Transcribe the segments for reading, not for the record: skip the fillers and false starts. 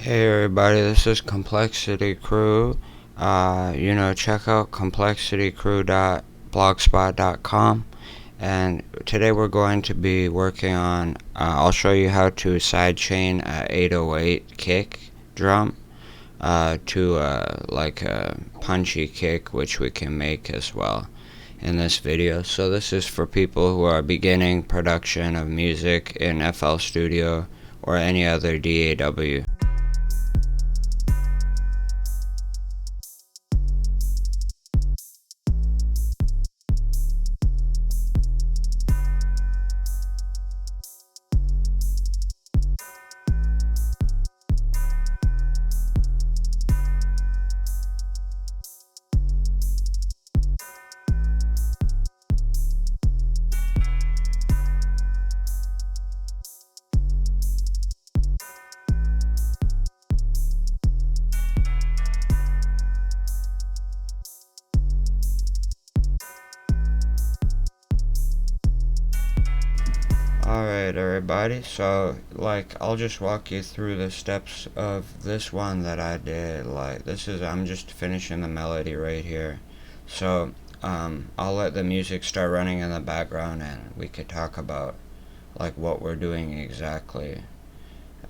Hey everybody, this is Complexity Crew. Check out complexitycrew.blogspot.com. And today we're going to be working on, I'll show you how to sidechain a 808 kick drum to like a punchy kick, which we can make as well in this video. So this is for people who are beginning production of music in FL Studio or any other DAW. Alright everybody, so I'll just walk you through the steps of this one that I did. I'm just finishing the melody right here. So I'll let the music start running in the background and we could talk about what we're doing exactly.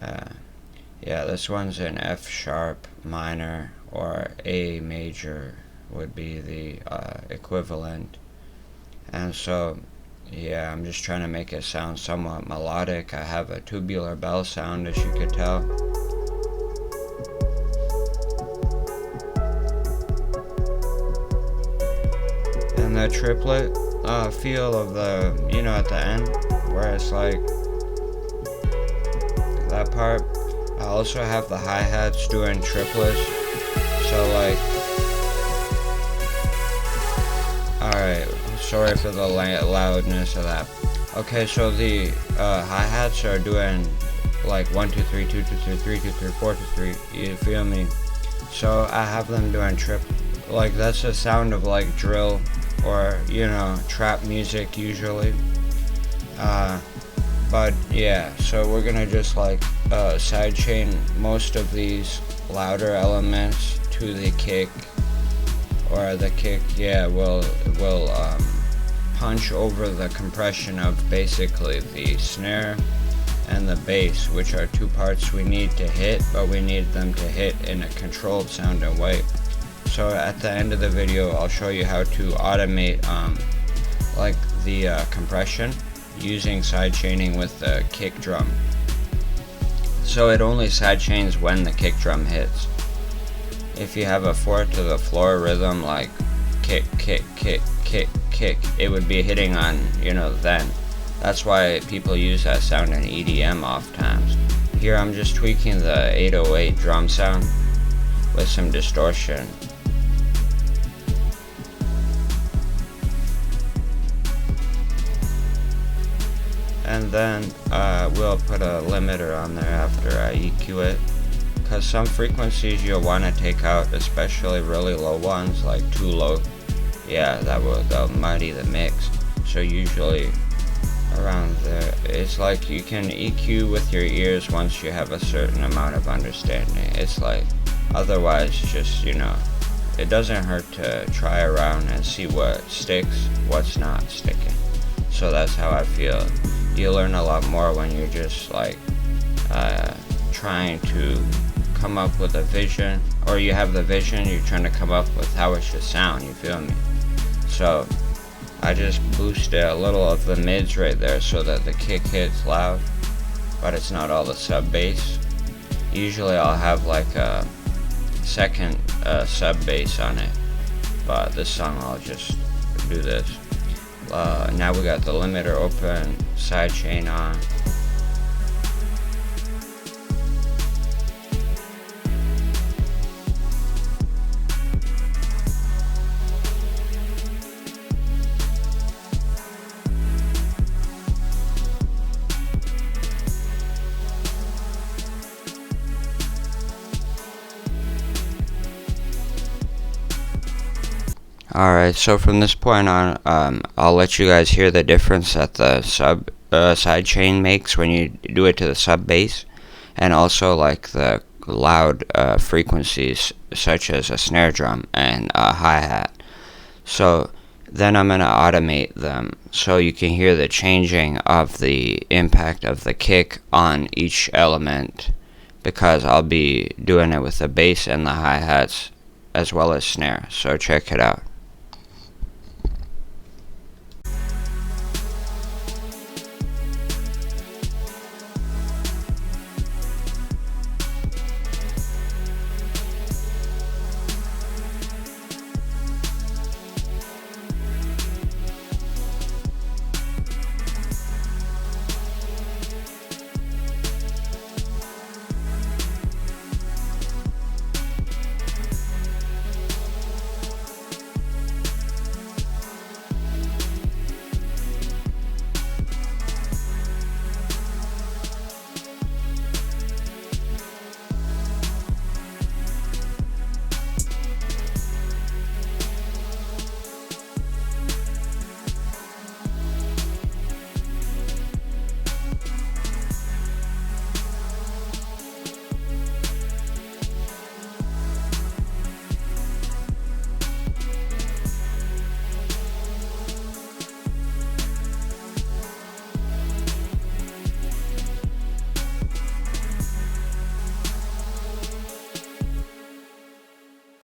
Yeah, this one's in F sharp minor, or A major would be the equivalent. And so yeah, I'm just trying to make it sound somewhat melodic. I have a tubular bell sound, as you could tell. And the triplet feel of the, at the end, where it's like that part. I also have the hi-hats doing triplets. So alright, sorry for the loudness of that. Okay, so the hi-hats are doing 1 2 3 2 2 3 3 2 3 4 2 3. You feel me? So I have them doing that's the sound of drill or trap music usually. But yeah, so we're gonna just sidechain most of these louder elements to the kick. Or the kick, yeah, will punch over the compression of basically the snare and the bass, which are two parts we need to hit, but we need them to hit in a controlled sounding way. So at the end of the video, I'll show you how to automate the compression using sidechaining with the kick drum. So it only sidechains when the kick drum hits. If you have a 4 to the floor rhythm like kick, kick, kick, kick, kick, it would be hitting on, then. That's why people use that sound in EDM oft times. Here I'm just tweaking the 808 drum sound with some distortion. And then we'll put a limiter on there after I EQ it. Because some frequencies you'll want to take out, especially really low ones, like too low. Yeah, that'll muddy the mix. So usually around there, it's you can EQ with your ears once you have a certain amount of understanding. It's otherwise just, it doesn't hurt to try around and see what sticks, what's not sticking. So that's how I feel. You learn a lot more when you're just trying to come up with a vision, or you have the vision, you're trying to come up with how it should sound, you feel me? So I just boosted a little of the mids right there so that the kick hits loud, but it's not all the sub bass. Usually I'll have a second sub bass on it, but this song I'll just do this. Now we got the limiter open, sidechain on. Alright, so from this point on, I'll let you guys hear the difference that the sidechain makes when you do it to the sub bass, and also the loud frequencies such as a snare drum and a hi-hat. So then I'm going to automate them so you can hear the changing of the impact of the kick on each element, because I'll be doing it with the bass and the hi-hats as well as snare. So check it out.